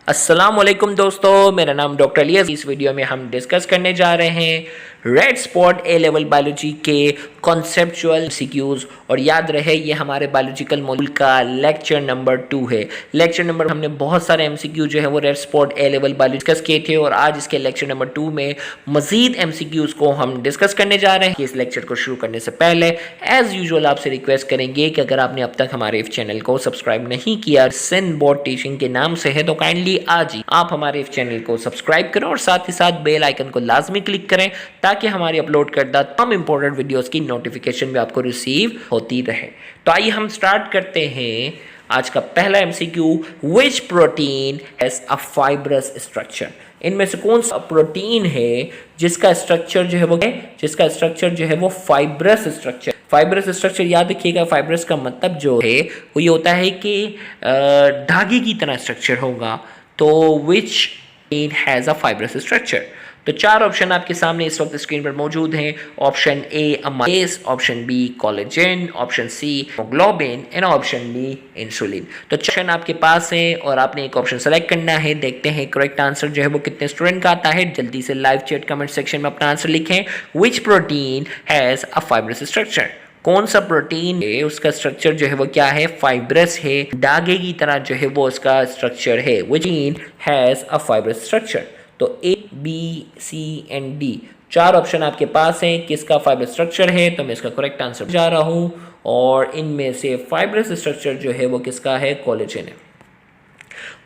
अस्सलाम वालेकुम दोस्तों, मेरा नाम डॉक्टर अली। इस वीडियो में हम डिस्कस करने जा रहे हैं रेड स्पॉट ए लेवल बायोलॉजी के कॉन्सेप्चुअल एमसीक्यूज। और याद रहे ये हमारे बायोलॉजिकल मॉड्यूल का लेक्चर नंबर 2 है। लेक्चर नंबर हमने बहुत सारे एमसीक्यू जो है वो रेड स्पॉट ए लेवल बायोलॉजी डिस्कस किए थे और आज इसके लेक्चर नंबर 2 में मजीद एमसीक्यूज को हम डिस्कस करने जा रहे हैं। इस लेक्चर को शुरू करने से पहले एज यूजुअल आपसे रिक्वेस्ट करेंगे कि अगर आपने अब तक हमारे इस चैनल को सब्सक्राइब नहीं किया, सिन बोर्ड टीचिंग के नाम से है, तो काइंडली आज ही आप हमारे इस चैनल को सब्सक्राइब करें और साथ ही साथ बेल आइकन को लाजमी क्लिक करें ताकि हमारी अपलोड करदा तमाम इंपॉर्टेंट वीडियोस की नोटिफिकेशन भी आपको रिसीव होती रहे। तो आइए हम स्टार्ट करते हैं आज का पहला MCQ. Which protein has a fibrous structure? इनमें से कौन सा प्रोटीन है जिसका स्ट्रक्चर जो है वो फाइब्रस स्ट्रक्चर। फाइब्रस स्ट्रक्चर याद रखिएगा, फाइब्रस का मतलब जो है वो ये होता है कि धागे की तरह स्ट्रक्चर होगा। तो विच protein has a fibrous structure? तो चार ऑप्शन आपके सामने इस वक्त स्क्रीन पर मौजूद हैं। Option A amylase, option B collagen, option C haemoglobin and option D insulin. तो ऑप्शन आपके पास है और आपने एक ऑप्शन सेलेक्ट करना है। देखते हैं करेक्ट आंसर जो है वो कितने स्टूडेंट का आता है। जल्दी से लाइव चैट कमेंट सेक्शन में अपना आंसर लिखें। विच protein has a fibrous structure? कौन सा प्रोटीन है उसका स्ट्रक्चर जो है वो क्या है? फाइब्रस है, धागे की तरह जो है वो उसका स्ट्रक्चर है। Which protein has a fibrous structure? तो A B C and D चार ऑप्शन आपके पास हैं किसका फाइब्रस स्ट्रक्चर है। तो मैं इसका करेक्ट आंसर जा रहा हूं और इनमें से फाइब्रस स्ट्रक्चर जो है वो किसका है? कोलेजन है।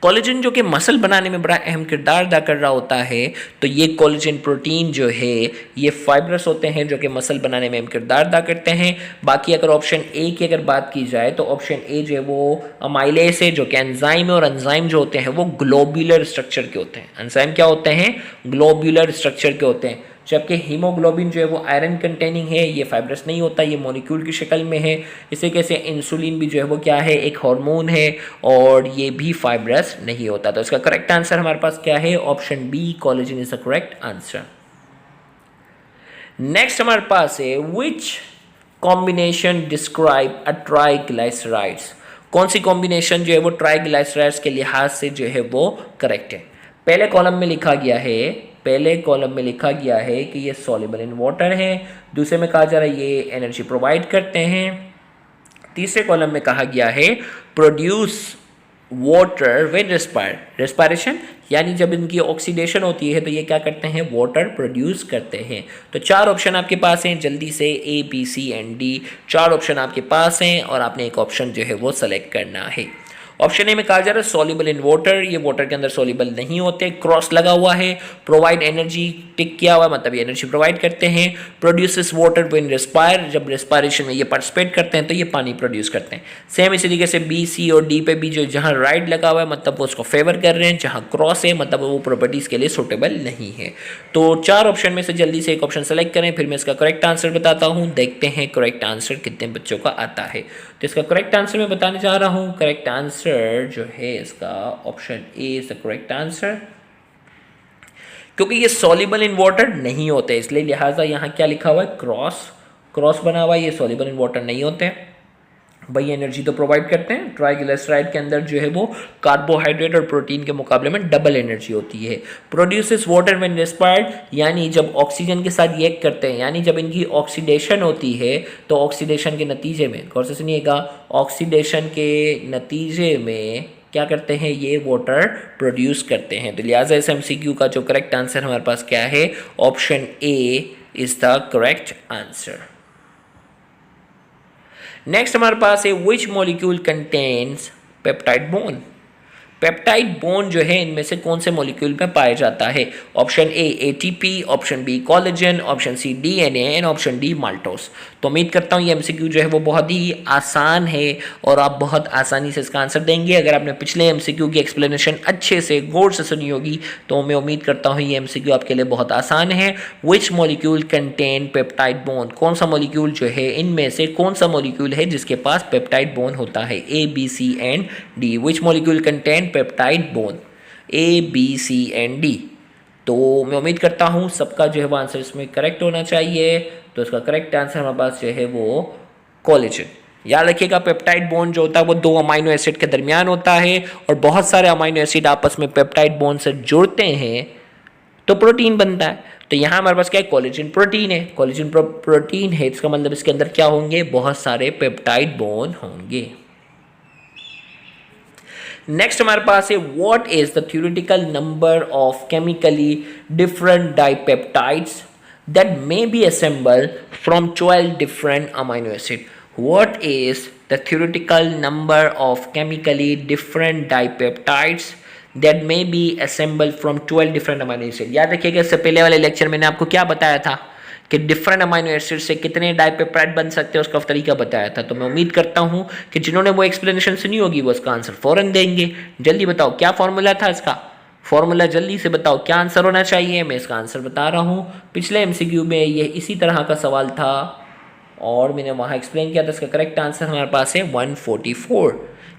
कोलेजन जो कि मसल बनाने में बड़ा अहम किरदार अदा कर रहा होता है। तो ये कोलेजन प्रोटीन जो है ये फाइब्रस होते हैं जो कि मसल बनाने में अहम किरदार अदा करते हैं। बाकी अगर ऑप्शन ए की अगर बात की जाए तो ऑप्शन ए जो है वो अमाइलेज है जो कि एंजाइम है, और एंजाइम जो होते हैं वो ग्लोब्यूलर स्ट्रक्चर के होते हैं। एंजाइम क्या होते हैं? ग्लोब्यूलर स्ट्रक्चर के होते हैं। जबकि हीमोग्लोबिन जो है वो आयरन कंटेनिंग है, ये फाइब्रस नहीं होता, ये मॉलिक्यूल की शक्ल में है। इसी कैसे इंसुलिन भी जो है वो क्या है? एक हार्मोन है और ये भी फाइब्रस नहीं होता। तो इसका करेक्ट आंसर हमारे पास क्या है? Option B collagen is the correct answer. Next हमारे पास है which combination describe a triglycerides? कौन सी कॉम्बिनेशन जो है वो ट्राइग्लिसराइड्स के लिहाज से जो है वो करेक्ट है? पहले कॉलम में लिखा गया है कि ये सॉल्युबल इन वाटर है। दूसरे में कहा जा रहा है ये एनर्जी प्रोवाइड करते हैं। तीसरे कॉलम में कहा गया है प्रोड्यूस वाटर व्हेन रेस्पायरेशन, यानी जब इनकी ऑक्सीडेशन होती है तो ये क्या करते हैं? वाटर प्रोड्यूस करते हैं। तो चार ऑप्शन आपके पास हैं, जल्दी से A B C and D चार ऑप्शन आपके पास हैं और आपने एक ऑप्शन जो है वो सेलेक्ट करना है। ऑप्शन ए में कहा जा रहा है सॉल्युबल इन वाटर, ये वाटर के अंदर सॉल्युबल नहीं होते। क्रॉस लगा हुआ है। प्रोवाइड एनर्जी टिक किया हुआ, मतलब ये एनर्जी प्रोवाइड करते हैं। प्रोड्यूसेस वाटर व्हेन रेस्पायर, जब रेस्पायरेशन में ये पार्टिसिपेट करते हैं तो ये पानी प्रोड्यूस करते हैं। सेम इसी तरीके से बी सी और डी पे भी जो जहाँ राइट लगा हुआ है मतलब वो उसको फेवर कर रहे हैं, जहाँ क्रॉस है मतलब वो प्रॉपर्टीज़ के लिए सूटेबल नहीं है। तो चार ऑप्शन में से जल्दी से एक ऑप्शन सेलेक्ट करें, फिर मैं इसका करेक्ट आंसर बताता हूँ। देखते हैं करेक्ट आंसर कितने बच्चों का आता है। तो इसका करेक्ट आंसर मैं बताने जा रहा हूँ। करेक्ट आंसर जो है इसका option A is the correct answer, क्योंकि ये सॉल्युबल इन वाटर नहीं होते, इसलिए लिहाजा यहाँ क्या लिखा हुआ है? क्रॉस बना हुआ है। ये सॉल्युबल इन वाटर नहीं होते भाई, एनर्जी तो प्रोवाइड करते हैं। ट्राइग्लिसराइड के अंदर जो है वो कार्बोहाइड्रेट और प्रोटीन के मुकाबले में डबल एनर्जी होती है। प्रोड्यूसेस वाटर व्हेन रेस्पायर्ड, यानी जब ऑक्सीजन के साथ रिएक्ट करते हैं, यानी जब इनकी ऑक्सीडेशन होती है तो ऑक्सीडेशन के नतीजे में, गौर से सुनिएगा, ऑक्सीडेशन के नतीजे में क्या करते हैं? ये वाटर प्रोड्यूस करते हैं। तो लिहाजा इस एमसीक्यू का जो करेक्ट आंसर हमारे पास क्या है? Option A is the correct answer. Next हमारे पास है which molecule contains peptide bond? Peptide bond जो है इनमें से कौन से मॉलिक्यूल में पाया जाता है? Option A ATP, option B collagen, option C DNA and option D maltose. तो उम्मीद करता हूँ ये एमसीक्यू जो है वो बहुत ही आसान है और आप बहुत आसानी से इसका आंसर देंगे। अगर आपने पिछले एमसीक्यू की एक्सप्लेनेशन अच्छे से गौर से सुनी होगी तो मैं उम्मीद करता हूँ ये एमसीक्यू आपके लिए बहुत आसान है। विच मॉलिक्यूल कंटेन पेप्टाइड बोन? कौन सा मॉलिक्यूल जो है इनमें से कौन सा मॉलिक्यूल है जिसके पास पेप्टाइड बोन होता है? A B C and D. Which molecule contain peptide bond? A B C and D. तो मैं उम्मीद करता हूँ सबका जो है वो आंसर इसमें करेक्ट होना चाहिए। तो इसका करेक्ट आंसर हमारे पास जो है वो कोलेजन। याद रखिएगा पेप्टाइड बॉन्ड जो होता है वो दो अमाइनो एसिड के दरमियान होता है और बहुत सारे अमाइनो एसिड आपस में पेप्टाइड बॉन्ड से जुड़ते हैं तो प्रोटीन बनता है। तो यहाँ हमारे पास क्या है, कोलेजन प्रोटीन है। कोलेजन प्रोटीन है, इसका मतलब इसके अंदर क्या होंगे, बहुत सारे पेप्टाइड बॉन्ड होंगे। नेक्स्ट हमारे पास है what is the theoretical number of chemically different dipeptides that may be assembled from 12 different amino acid. What is the theoretical number of chemically different dipeptides that may be assembled from 12 different amino acid। याद रखिएगा इससे पहले वाले lecture में मैंने आपको क्या बताया था कि डिफरेंट अमाइनो एसिड से कितने डाइपेप्टाइड बन सकते हैं उसका तरीका बताया था। तो मैं उम्मीद करता हूं कि जिन्होंने वो एक्सप्लेनेशन सुनी होगी वो उसका आंसर फौरन देंगे। जल्दी बताओ क्या फॉर्मूला था इसका, फॉर्मूला जल्दी से बताओ क्या आंसर होना चाहिए। मैं इसका आंसर बता रहा हूँ, पिछले एमसीक्यू में ये इसी तरह का सवाल था और मैंने वहाँ एक्सप्लेन किया था। इसका करेक्ट आंसर हमारे पास है 144।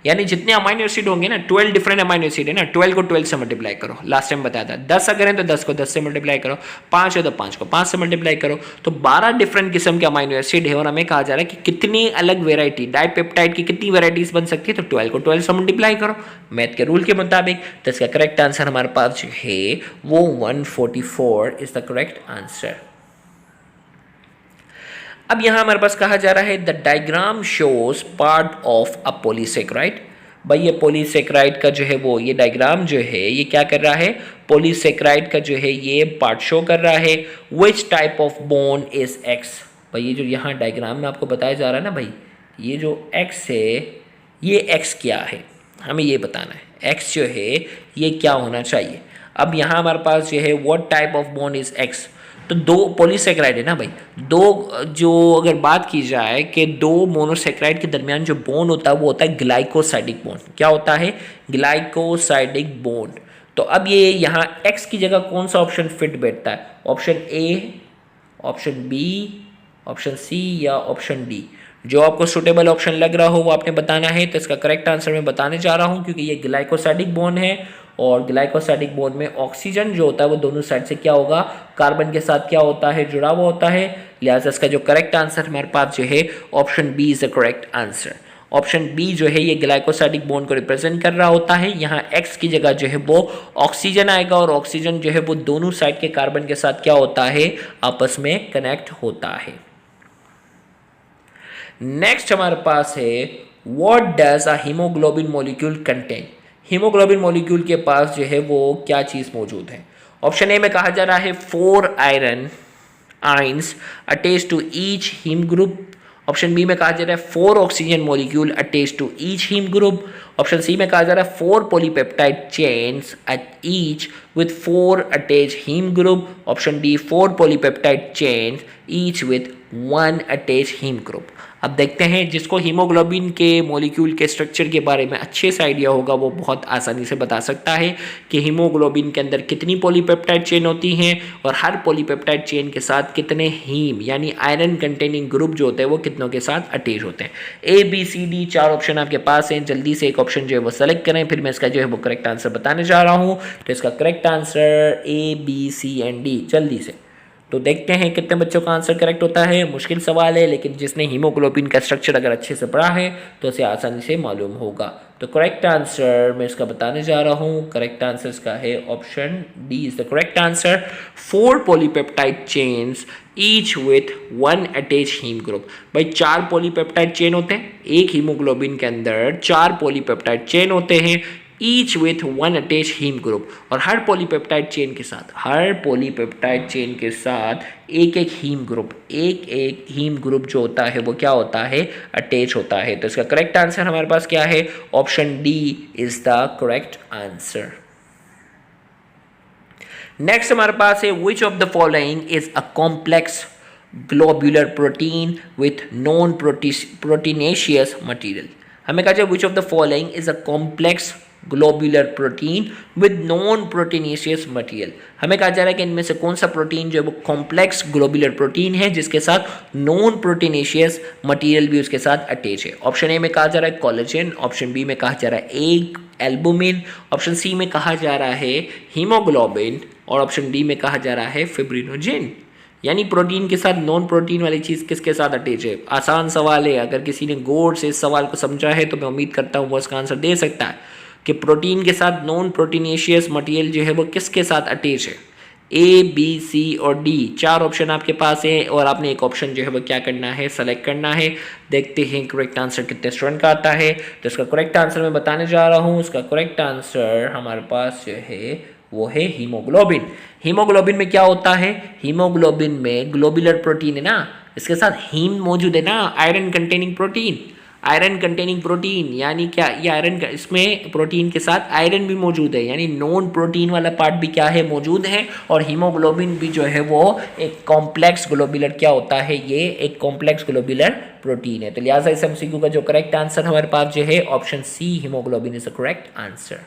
यानी जितने अमाइनो एसिड होंगे ना, 12 डिफरेंट अमाइनो एसिड है ना, 12 को 12 से मल्टीप्लाई करो। लास्ट टाइम बताया था 10 अगर है तो 10 को 10 से मल्टीप्लाई करो, 5 है तो 5 को 5 से मल्टीप्लाई करो। तो 12 डिफरेंट किस्म के अमाइनो एसिड है और हमें कहा जा रहा है कि कितनी अलग वेराइटी डाइपेप्टाइड की कितनी वेराइटीज बन सकती है। तो 12 को 12 से मल्टीप्लाई करो मैथ के रूल के मुताबिक। तो इसका करेक्ट आंसर हमारे पास जो है वो 144 इज द करेक्ट आंसर। अब यहां हमारे पास कहा जा रहा है the diagram shows part of a polysaccharide. भाई ये पॉलीसेकेराइड का जो है वो ये डायग्राम जो है ये क्या कर रहा है, पॉलीसेकेराइड का जो है ये पार्ट शो कर रहा है। Which type of bond is x. भाई ये जो यहाँ डायग्राम में आपको बताया जा रहा है ना भाई, ये जो एक्स है ये एक्स क्या है हमें ये बताना है। एक्स जो है ये क्या होना चाहिए। अब यहाँ हमारे पास जो है what type of bond is x. तो दो पॉलीसेकेराइड है ना भाई, दो जो अगर बात की जाए कि दो मोनोसेकेराइड के दरमियान जो बॉन्ड होता है वो होता है ग्लाइकोसाइडिक बॉन्ड। क्या होता है, ग्लाइकोसाइडिक बॉन्ड। तो अब ये यहाँ एक्स की जगह कौन सा ऑप्शन फिट बैठता है, option A, option B, option C या ऑप्शन डी। जो आपको सुटेबल ऑप्शन लग रहा हो वो आपने बताना है। तो इसका करेक्ट आंसर मैं बताने जा रहा हूँ क्योंकि ये ग्लाइकोसाइडिक बॉन्ड है और ग्लाइकोसाइडिक बॉन्ड में ऑक्सीजन जो होता है वो दोनों साइड से क्या होगा, कार्बन के साथ क्या होता है, जुड़ा हुआ होता है। लिहाजा इसका जो करेक्ट आंसर हमारे पास जो है option B is the correct answer. Option B जो है ये ग्लाइकोसाइडिक बॉन्ड को रिप्रेजेंट कर रहा होता है। यहाँ एक्स की जगह जो है वो ऑक्सीजन आएगा और ऑक्सीजन जो है वो दोनों साइड के कार्बन के साथ क्या होता है, आपस में कनेक्ट होता है। नेक्स्ट हमारे पास है what does a haemoglobin molecule contain. Haemoglobin molecule के पास जो है वो क्या चीज मौजूद है। ऑप्शन ए में कहा जा रहा है 4 iron ions attach to each haem group. Option B में कहा जा रहा है 4 oxygen molecule attach to each haem group. Option C में कहा जा रहा है 4 polypeptide chains at each with 4 attach haem group. Option D 4 polypeptide chains each with 1 attach haem group. अब देखते हैं जिसको हीमोग्लोबिन के मॉलिक्यूल के स्ट्रक्चर के बारे में अच्छे से आइडिया होगा वो बहुत आसानी से बता सकता है कि हीमोग्लोबिन के अंदर कितनी पॉलीपेप्टाइड चेन होती हैं और हर पॉलीपेप्टाइड चेन के साथ कितने हीम यानी आयरन कंटेनिंग ग्रुप जो होते हैं वो कितनों के साथ अटैच होते हैं। A B C D 4 option आपके पास हैं, जल्दी से एक ऑप्शन जो है वो सेलेक्ट करें, फिर मैं इसका जो है वो करेक्ट आंसर बताने जा रहा हूँ। तो इसका correct answer A B C and D, जल्दी से। तो देखते हैं कितने बच्चों का आंसर करेक्ट होता है। मुश्किल सवाल है लेकिन जिसने हीमोग्लोबिन का स्ट्रक्चर अगर अच्छे से पढ़ा है तो उसे आसानी से मालूम होगा। तो करेक्ट आंसर मैं इसका बताने जा रहा हूँ। करेक्ट आंसर इसका है option D is the correct answer. 4 polypeptide chains each with 1 attach haem group. भाई 4 पॉलीपेप्टाइड चेन होते हैं, एक हीमोग्लोबिन के अंदर 4 पॉलीपेप्टाइड चेन होते हैं each with 1 attach haem group. और हर पॉलीपेप्टाइड चेन के साथ एक एक हीम ग्रुप, एक एक हीम ग्रुप जो होता है वो क्या होता है, अटैच होता है। तो इसका करेक्ट आंसर हमारे पास क्या है, option D is the correct answer. Next हमारे पास है which of the following is a complex globular protein with non proteinaceous material. हमें कहा जाए which of the following is a complex globular protein with non proteinaceous material. हमें कहा जा रहा है कि इनमें से कौन सा प्रोटीन जो है वो कॉम्प्लेक्स ग्लोब्यूलर प्रोटीन है जिसके साथ नॉन प्रोटीनेशियस मटेरियल भी उसके साथ अटैच है। ऑप्शन ए में कहा जा रहा है कोलेजन, ऑप्शन बी में कहा जा रहा है एग एल्बुमिन, ऑप्शन सी में कहा जा रहा है हीमोग्लोबिन और ऑप्शन डी में कहा जा रहा है फिब्रिनोजेन। यानी प्रोटीन के साथ नॉन प्रोटीन वाली चीज़ किसके साथ अटैच है? आसान सवाल है, अगर किसी ने गौर से इस सवाल को समझा है तो मैं उम्मीद करता हूँ वो इसका आंसर दे सकता है कि प्रोटीन के साथ नॉन प्रोटीनेशियस मटेरियल जो है वो किसके साथ अटैच है। ए, बी, सी और डी, 4 ऑप्शन आपके पास है और आपने एक ऑप्शन जो है वो क्या करना है, सेलेक्ट करना है। देखते हैं करेक्ट आंसर कितने स्टूडेंट का आता है। तो इसका करेक्ट आंसर मैं बताने जा रहा हूँ। उसका करेक्ट आंसर हमारे पास जो है वो है हीमोग्लोबिन। हीमोग्लोबिन में क्या होता है? हीमोग्लोबिन में ग्लोबुलर प्रोटीन है ना, इसके साथ हीम मौजूद है ना, iron containing protein. Iron containing protein यानी क्या? ये आयरन का, इसमें प्रोटीन के साथ आयरन भी मौजूद है, यानी नॉन प्रोटीन वाला पार्ट भी क्या है, मौजूद है। और हीमोग्लोबिन भी जो है वो एक कॉम्प्लेक्स ग्लोबुलर क्या होता है, ये एक कॉम्प्लेक्स ग्लोबुलर प्रोटीन है। तो लिहाजा इस एमसीक्यू का जो करेक्ट आंसर हमारे पास जो है option C, haemoglobin is the correct answer.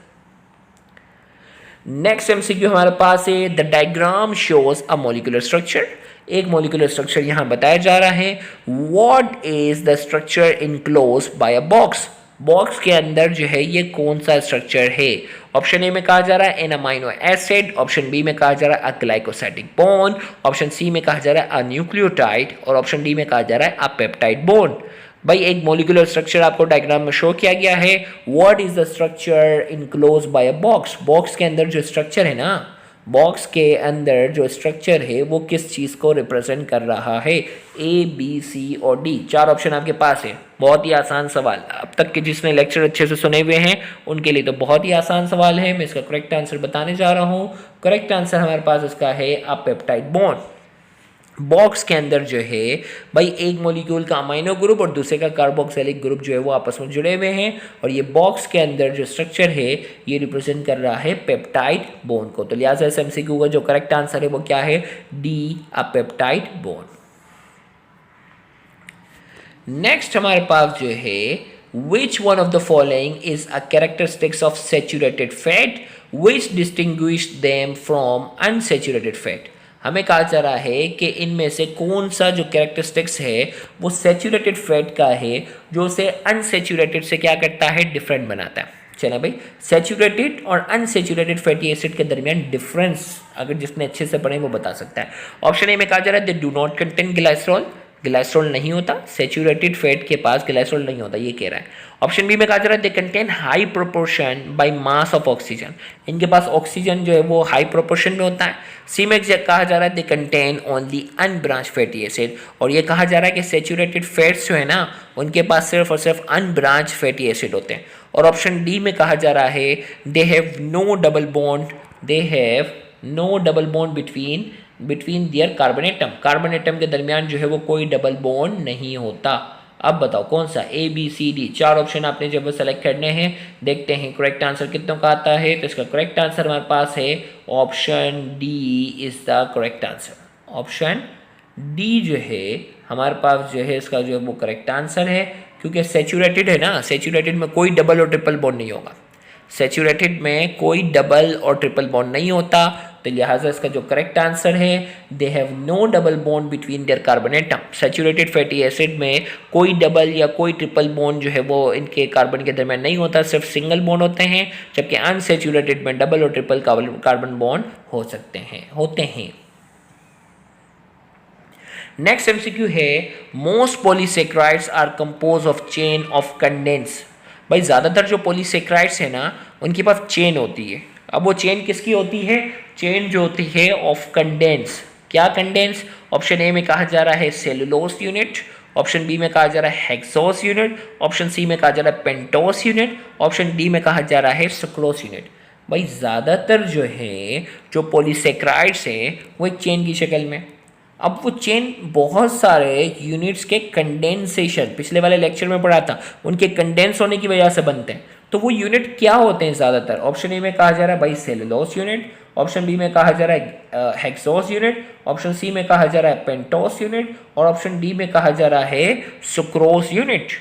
Next MCQ हमारे पास है the diagram shows a molecular structure. एक मॉलिक्यूलर स्ट्रक्चर यहां बताया जा रहा है। What is the structure enclosed by a box? Box के अंदर जो है ये कौन सा स्ट्रक्चर है? ऑप्शन ए में कहा जा रहा है an amino acid, option B में कहा जा रहा है a glycosidic bond, option C में कहा जा रहा है अ न्यूक्लियोटाइड और ऑप्शन डी में कहा जा रहा है अ पेप्टाइड बॉन्ड। भाई एक मॉलिक्यूलर स्ट्रक्चर आपको डायग्राम में शो किया गया है। What is the structure enclose by a box? Box के अंदर जो स्ट्रक्चर है ना, बॉक्स के अंदर जो स्ट्रक्चर है वो किस चीज को रिप्रेजेंट कर रहा है? ए, बी, सी और डी, 4 ऑप्शन आपके पास है। बहुत ही आसान सवाल, अब तक के जिसने लेक्चर अच्छे से सुने हुए हैं उनके लिए तो बहुत ही आसान सवाल है। मैं इसका करेक्ट आंसर बताने जा रहा हूँ। करेक्ट आंसर हमारे पास इसका है अ पेप्टाइड बॉन्ड। बॉक्स के अंदर जो है भाई एक मॉलिक्यूल का अमाइनो ग्रुप और दूसरे का कार्बोक्सिलिक ग्रुप जो है वो आपस में जुड़े हुए हैं और ये बॉक्स के अंदर जो स्ट्रक्चर है ये रिप्रेजेंट कर रहा है पेप्टाइड बॉन्ड को। तो लिहाजा इस एमसीक्यू का जो करेक्ट आंसर है वो क्या है? डी, अ पेप्टाइड बॉन्ड। नेक्स्ट हमारे पास जो है which one of the following is a characteristics of saturated fat which distinguish them from unsaturated fat? हमें कहा जा रहा है कि इनमें से कौन सा जो कैरेक्टरिस्टिक्स है वो सैचुरेटेड फैट का है जो उसे अनसैचुरेटेड से क्या करता है, डिफरेंट बनाता है। चले भाई, सैचुरेटेड और अनसैचुरेटेड फैटी एसिड के दरमियान डिफरेंस अगर जिसने अच्छे से पढ़े वो बता सकता है। ऑप्शन ए में कहा जा रहा है they do not contain glycerol, glycerol नहीं होता, सैचुरेटेड फैट के पास ग्लाइसरॉल नहीं होता, ये कह रहा है। ऑप्शन बी में कहा जा रहा है they contain high proportion by mass of oxygen, इनके पास ऑक्सीजन जो है वो हाई प्रोपोर्शन में होता है। सी में कहा जा रहा है they contain only unbranch fatty acid, और ये कहा जा रहा है कि सैचुरेटेड फैट्स जो है ना उनके पास सिर्फ और सिर्फ अनब्रांच फैटी एसिड होते हैं। और ऑप्शन डी में कहा जा रहा है they have no double bond, they have no double bond between their carbon atom, carbon atom के दरमियान जो है वो कोई डबल बॉन्ड नहीं होता। अब बताओ कौन सा? ए, बी, सी, डी, 4 ऑप्शन आपने जब वो सेलेक्ट करने हैं। देखते हैं करेक्ट आंसर कितनों का आता है। तो इसका करेक्ट आंसर हमारे पास है option D is the correct answer. Option D जो है हमारे पास जो है इसका जो है वो करेक्ट आंसर है, क्योंकि सैचुरेटेड है ना, सैचुरेटेड में कोई डबल और ट्रिपल बॉन्ड नहीं होगा, सैचुरेटेड में कोई डबल और ट्रिपल बॉन्ड नहीं होता। तो लिहाजा इसका जो करेक्ट आंसर है they have no double bond between their carbon atom, saturated fatty acid में कोई डबल या कोई ट्रिपल बॉन्ड जो है वो इनके कार्बन के दरमियान नहीं होता, सिर्फ सिंगल बॉन्ड होते हैं, जबकि अनसैचुरेटेड में डबल और ट्रिपल कार्बन बॉन्ड हो सकते हैं, होते हैं। नेक्स्ट एमसीक्यू है most polysaccharides are compose of chain of condense. भाई ज़्यादातर जो पॉलीसेक्राइड्स है ना उनके पास चेन होती है। अब वो चेन किसकी होती है? चेन जो होती है ऑफ कंडेंस। क्या कंडेंस? ऑप्शन ए में कहा जा रहा है सेलुलोज यूनिट, ऑप्शन बी में कहा जा रहा है हेक्सोस यूनिट, ऑप्शन सी में कहा जा रहा है पेंटोस यूनिट, ऑप्शन डी में कहा जा रहा है सुक्रोस यूनिट। भाई ज़्यादातर जो है जो पॉलीसेक्राइड्स हैं वो एक चेन की शक्ल में। अब वो चेन बहुत सारे यूनिट्स के कंडेंसेशन, पिछले वाले लेक्चर में पढ़ा था, उनके कंडेंस होने की वजह से बनते हैं। तो वो यूनिट क्या होते हैं ज़्यादातर? ऑप्शन ए में कहा जा रहा है भाई सेलुलोज यूनिट, ऑप्शन बी में कहा जा रहा है हेक्सोस यूनिट, ऑप्शन सी में कहा जा रहा है पेंटोस यूनिट और ऑप्शन डी में कहा जा रहा है सुक्रोस यूनिट।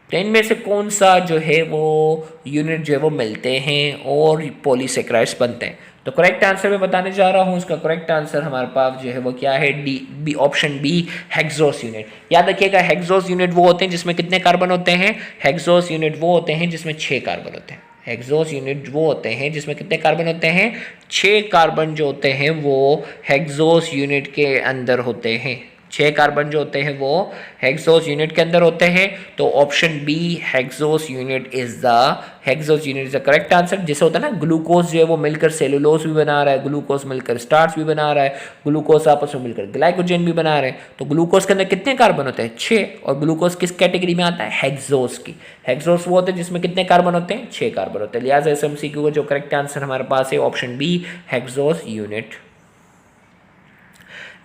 तो इनमें से कौन सा जो है वो यूनिट जो है वो मिलते हैं और पॉलीसेक्राइड्स बनते हैं? तो करेक्ट आंसर मैं बताने जा रहा हूँ। इसका करेक्ट आंसर हमारे पास जो है वो क्या है? D, B, option B hexose unit. याद रखिएगा हेक्सोस यूनिट वो होते हैं जिसमें कितने कार्बन होते हैं? हेक्सोस यूनिट वो होते हैं जिसमें 6 कार्बन होते हैं। हेक्सोस यूनिट वो होते हैं जिसमें कितने कार्बन होते हैं, 6 कार्बन जो होते हैं वो हेक्सोस यूनिट के अंदर होते हैं। 6 कार्बन जो होते हैं वो हेक्सोस यूनिट के अंदर होते हैं। तो option B hexose unit is the correct answer. जैसे होता है ना ग्लूकोज जो है वो मिलकर सेलुलोज भी बना रहा है, ग्लूकोज मिलकर स्टार्च भी बना रहा है, ग्लूकोज आपस में मिलकर ग्लाइकोजन भी बना रहे हैं। तो ग्लूकोज के अंदर कितने कार्बन होते हैं, 6। और ग्लूकोज किस कैटेगरी में आता है, हेक्सोस की। हेक्सोस वो होते हैं जिसमें कितने कार्बन होते हैं, 6 कार्बन होते हैं। लिहाजा एसएमसीक्यू का जो करेक्ट आंसर हमारे पास है option B hexose unit.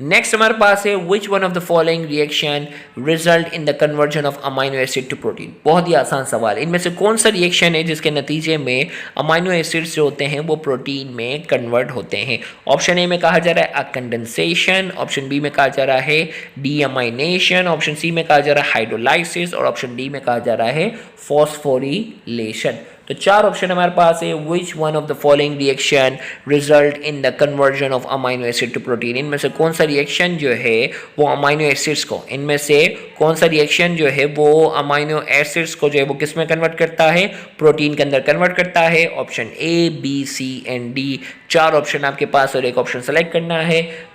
Next हमारे पास है which one of the following reaction result in the conversion of amino acid to protein. बहुत ही आसान सवाल। इनमें से कौन सा रिएक्शन है जिसके नतीजे में अमाइनो एसिड्स जो होते हैं वो प्रोटीन में कन्वर्ट होते हैं। ऑप्शन ए में कहा जा रहा है कंडेंसेशन, ऑप्शन बी में कहा जा रहा है डीअमाइनेशन, ऑप्शन सी में कहा जा रहा है हाइड्रोलाइसिस और ऑप्शन डी में कहा जा रहा है फॉस्फोरिलेशन। तो 4 ऑप्शन हमारे पास है which one of the following reaction result in the conversion of amino acid to protein. इनमें से कौन सा रिएक्शन जो है वो अमाइनो एसिड्स को, इनमें से कौन सा रिएक्शन जो है वो अमाइनो एसिड्स को जो है वो किस में कन्वर्ट करता है, प्रोटीन के अंदर कन्वर्ट करता है। Option A B C and D, 4 option आपके पास और एक ऑप्शन सेलेक्ट करना है।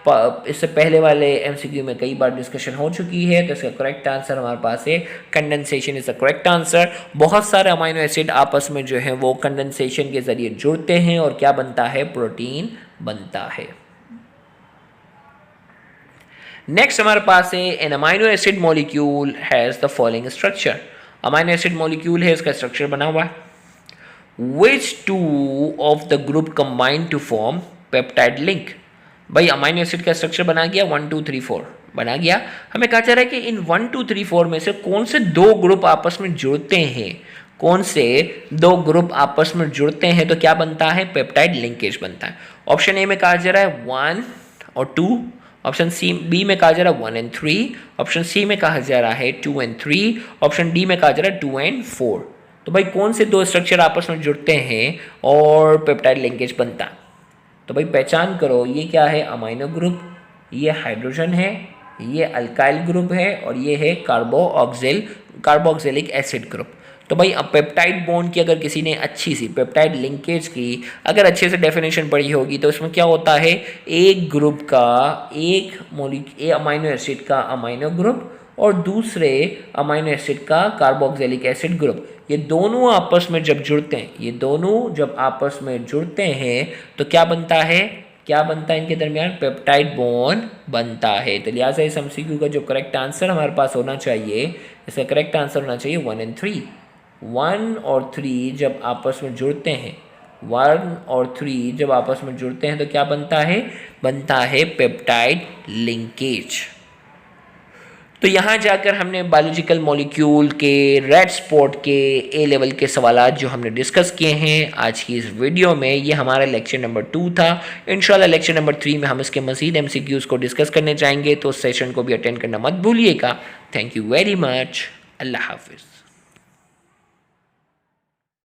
इससे पहले वाले एमसीक्यू में कई बार डिस्कशन हो चुकी है। तो इसका करेक्ट आंसर हमारे पास है condensation is the correct answer. बहुत सारे अमाइनो एसिड आपस में जो है वो कंडेंसेशन के जरिए जुड़ते हैं और क्या बनता है, प्रोटीन बनता है। नेक्स्ट हमारे पास है an amino acid molecule has the following structure. Amino acid molecule है, इसका स्ट्रक्चर बना हुआ है। Which two of the group combine to form peptide link? भाई अमाइनो एसिड का स्ट्रक्चर बना गया 1 2 3 4 बना गया। हमें कहा जा रहा है कि इन 1 2 3 4 में से कौन से 2 ग्रुप आपस में जुड़ते हैं, कौन से 2 ग्रुप आपस में जुड़ते हैं तो क्या बनता है, पेप्टाइड लिंकेज बनता है। ऑप्शन ए में कहा जा रहा है 1 और 2, ऑप्शन सी बी में कहा जा रहा है 1 and 3, ऑप्शन सी में कहा जा रहा है 2 and 3, ऑप्शन डी में कहा जा रहा है 2 and 4। तो भाई कौन से 2 स्ट्रक्चर आपस में जुड़ते हैं और पेप्टाइड लिंकेज बनता है। तो भाई पहचान करो, ये क्या है, अमाइनो ग्रुप, ये हाइड्रोजन है, ये अल्काइल ग्रुप है और ये है कार्बोक्सिलिक एसिड ग्रुप। तो भाई अब पेप्टाइड बॉन्ड की अगर किसी ने अच्छी सी पेप्टाइड लिंकेज की अगर अच्छे से डेफिनेशन पढ़ी होगी तो इसमें क्या होता है, एक ग्रुप का एक अमाइनो एसिड का अमाइनो ग्रुप और दूसरे अमाइनो एसिड का कार्बोक्सिलिक एसिड ग्रुप, ये दोनों आपस में जब जुड़ते हैं, ये दोनों जब आपस में जुड़ते हैं तो क्या बनता है, क्या बनता है इनके दरमियान, पेप्टाइड बॉन्ड बनता है। तो लिहाजा इस एमसीक्यू का जो करेक्ट आंसर हमारे पास होना चाहिए, इसका करेक्ट आंसर होना चाहिए 1 and 3। 1 और 3 जब आपस में जुड़ते हैं, 1 और 3 जब आपस में जुड़ते हैं तो क्या बनता है, बनता है पेप्टाइड लिंकेज। तो यहाँ जाकर हमने बायोलॉजिकल मॉलिक्यूल के रेड स्पॉट के ए लेवल के सवालात जो हमने डिस्कस किए हैं आज की इस वीडियो में, ये हमारा लेक्चर नंबर 2 था। इंशाल्लाह लेक्चर नंबर 3 में हम इसके मज़ीद एमसीक्यूज को डिस्कस करने जाएंगे, तो उस सेशन को भी अटेंड करना मत भूलिएगा। Thank you very much. अल्लाह हाफिज़।